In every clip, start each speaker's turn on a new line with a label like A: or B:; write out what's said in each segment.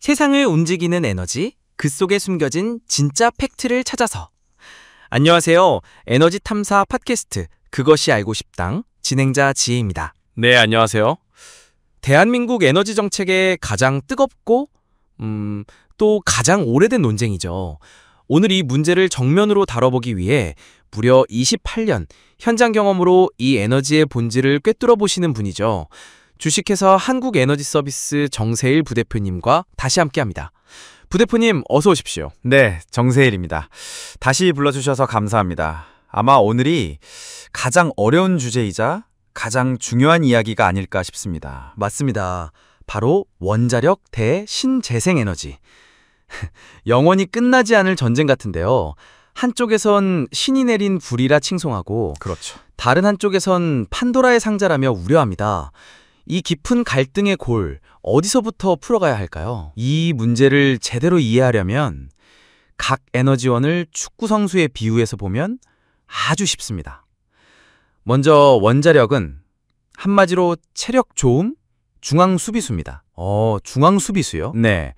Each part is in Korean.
A: 세상을 움직이는 에너지, 그 속에 숨겨진 진짜 팩트를 찾아서. 안녕하세요. 에너지 탐사 팟캐스트 그것이 알고 싶당 진행자 지혜입니다.
B: 네, 안녕하세요.
A: 대한민국 에너지 정책의 가장 뜨겁고 또 가장 오래된 논쟁이죠. 오늘 이 문제를 정면으로 다뤄보기 위해 무려 28년 현장 경험으로 이 에너지의 본질을 꿰뚫어 보시는 분이죠. 주식회사 한국에너지서비스 정세일 부대표님과 다시 함께합니다. 부대표님 어서 오십시오.
B: 네, 정세일입니다. 다시 불러주셔서 감사합니다. 아마 오늘이 가장 어려운 주제이자 가장 중요한 이야기가 아닐까 싶습니다.
A: 맞습니다. 바로 원자력 대 신재생에너지. 영원히 끝나지 않을 전쟁 같은데요. 한쪽에선 신이 내린 불이라 칭송하고
B: 그렇죠.
A: 다른 한쪽에선 판도라의 상자라며 우려합니다. 이 깊은 갈등의 골, 어디서부터 풀어가야 할까요? 이 문제를 제대로 이해하려면 각 에너지원을 축구 선수에 비유해서 보면 아주 쉽습니다. 먼저 원자력은 한마디로 체력 좋음, 중앙 수비수입니다. 중앙 수비수요? 네.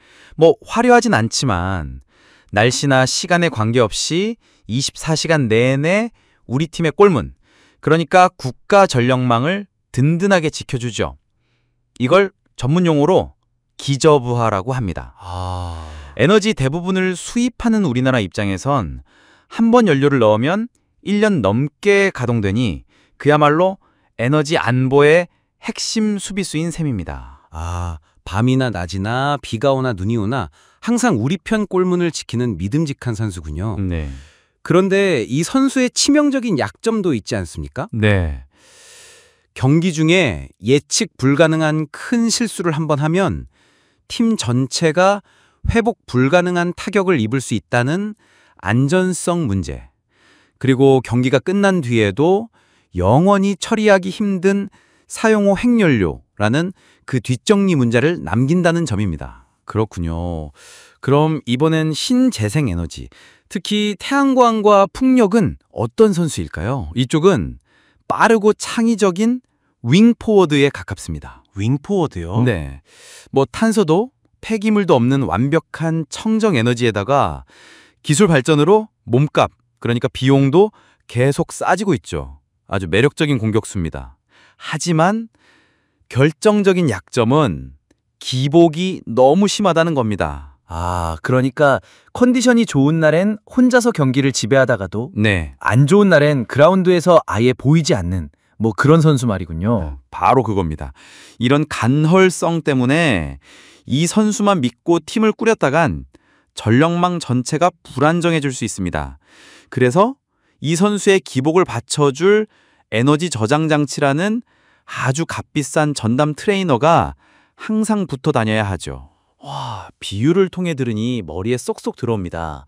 A: 화려하진 않지만 날씨나 시간에 관계없이 24시간 내내 우리 팀의 골문, 그러니까 국가 전력망을 든든하게 지켜주죠. 이걸 전문용어로 기저부하라고 합니다. 에너지 대부분을 수입하는 우리나라 입장에선 한 번 연료를 넣으면 1년 넘게 가동되니 그야말로 에너지 안보의 핵심 수비수인 셈입니다.
C: 밤이나 낮이나 비가 오나 눈이 오나 항상 우리 편 골문을 지키는 믿음직한 선수군요.
B: 네.
C: 그런데 이 선수의 치명적인 약점도 있지 않습니까?
B: 네.
C: 경기 중에 예측 불가능한 큰 실수를 한번 하면 팀 전체가 회복 불가능한 타격을 입을 수 있다는 안전성 문제. 그리고 경기가 끝난 뒤에도 영원히 처리하기 힘든 사용호 핵연료라는 그 뒷정리 문제를 남긴다는 점입니다.
A: 그렇군요. 그럼 이번엔 신재생에너지, 특히 태양광과 풍력은 어떤 선수일까요? 이쪽은 빠르고 창의적인 윙포워드에 가깝습니다.
C: 윙포워드요?
A: 네. 탄소도 폐기물도 없는 완벽한 청정 에너지에다가 기술 발전으로 몸값, 그러니까 비용도 계속 싸지고 있죠. 아주 매력적인 공격수입니다. 하지만 결정적인 약점은 기복이 너무 심하다는 겁니다.
D: 그러니까 컨디션이 좋은 날엔 혼자서 경기를 지배하다가도
A: 네.
D: 안 좋은 날엔 그라운드에서 아예 보이지 않는 그런 선수 말이군요.
A: 바로 그겁니다. 이런 간헐성 때문에 이 선수만 믿고 팀을 꾸렸다간 전력망 전체가 불안정해질 수 있습니다. 그래서 이 선수의 기복을 받쳐줄 에너지 저장 장치라는 아주 값비싼 전담 트레이너가 항상 붙어 다녀야 하죠.
D: 비유를 통해 들으니 머리에 쏙쏙 들어옵니다.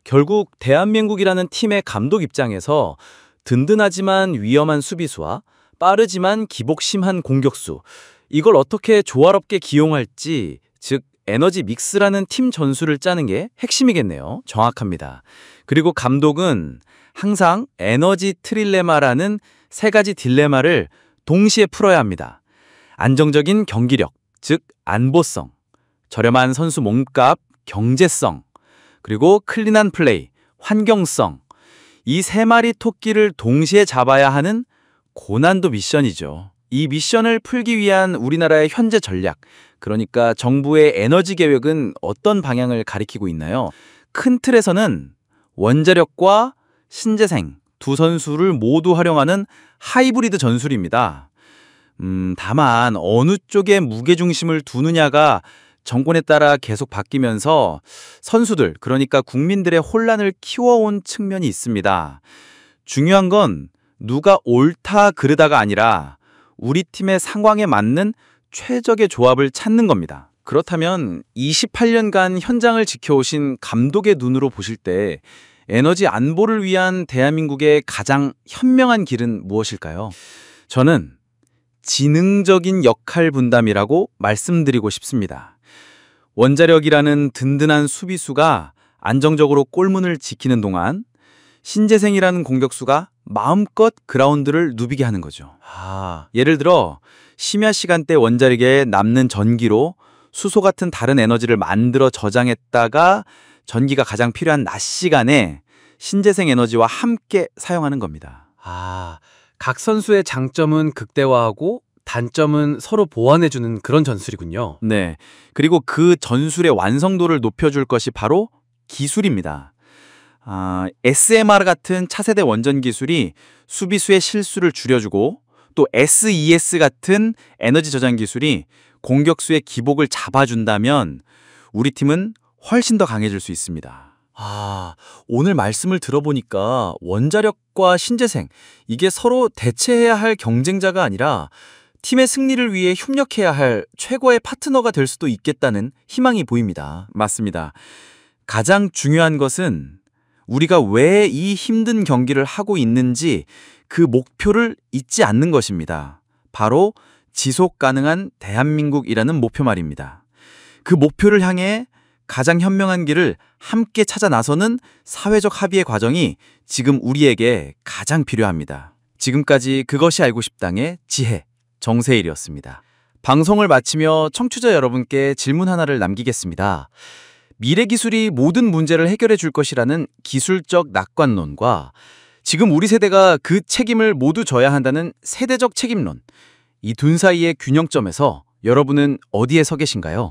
D: 결국 대한민국이라는 팀의 감독 입장에서 든든하지만 위험한 수비수와 빠르지만 기복심한 공격수, 이걸 어떻게 조화롭게 기용할지, 즉 에너지 믹스라는 팀 전술을 짜는 게 핵심이겠네요. 정확합니다. 그리고 감독은 항상 에너지 트릴레마라는 세 가지 딜레마를 동시에 풀어야 합니다. 안정적인 경기력, 즉 안보성, 저렴한 선수 몸값, 경제성, 그리고 클린한 플레이, 환경성. 이 세 마리 토끼를 동시에 잡아야 하는 고난도 미션이죠. 이 미션을 풀기 위한 우리나라의 현재 전략, 그러니까 정부의 에너지 계획은 어떤 방향을 가리키고 있나요? 큰 틀에서는 원자력과 신재생 두 선수를 모두 활용하는 하이브리드 전술입니다. 다만 어느 쪽에 무게중심을 두느냐가 정권에 따라 계속 바뀌면서 선수들, 그러니까 국민들의 혼란을 키워온 측면이 있습니다. 중요한 건 누가 옳다 그르다가 아니라 우리 팀의 상황에 맞는 최적의 조합을 찾는 겁니다. 그렇다면 28년간 현장을 지켜오신 감독의 눈으로 보실 때 에너지 안보를 위한 대한민국의 가장 현명한 길은 무엇일까요? 저는 지능적인 역할 분담이라고 말씀드리고 싶습니다. 원자력이라는 든든한 수비수가 안정적으로 골문을 지키는 동안 신재생이라는 공격수가 마음껏 그라운드를 누비게 하는 거죠. 예를 들어 심야 시간대 원자력에 남는 전기로
B: 수소 같은 다른 에너지를 만들어 저장했다가 전기가 가장 필요한 낮 시간에 신재생 에너지와 함께 사용하는 겁니다.
C: 아, 각 선수의 장점은 극대화하고 단점은 서로 보완해주는 그런 전술이군요.
B: 네. 그리고 그 전술의 완성도를 높여줄 것이 바로 기술입니다. SMR 같은 차세대 원전 기술이 수비수의 실수를 줄여주고 또 SES 같은 에너지 저장 기술이 공격수의 기복을 잡아준다면 우리 팀은 훨씬 더 강해질 수 있습니다.
D: 오늘 말씀을 들어보니까 원자력과 신재생, 이게 서로 대체해야 할 경쟁자가 아니라 팀의 승리를 위해 협력해야 할 최고의 파트너가 될 수도 있겠다는 희망이 보입니다.
B: 맞습니다. 가장 중요한 것은 우리가 왜 이 힘든 경기를 하고 있는지 그 목표를 잊지 않는 것입니다. 바로 지속 가능한 대한민국이라는 목표 말입니다. 그 목표를 향해 가장 현명한 길을 함께 찾아 나서는 사회적 합의의 과정이 지금 우리에게 가장 필요합니다. 지금까지 그것이 알고 싶당의 지혜, 정세일이었습니다. 방송을 마치며 청취자 여러분께 질문 하나를 남기겠습니다. 미래 기술이 모든 문제를 해결해 줄 것이라는 기술적 낙관론과 지금 우리 세대가 그 책임을 모두 져야 한다는 세대적 책임론, 이 둘 사이의 균형점에서 여러분은 어디에 서 계신가요?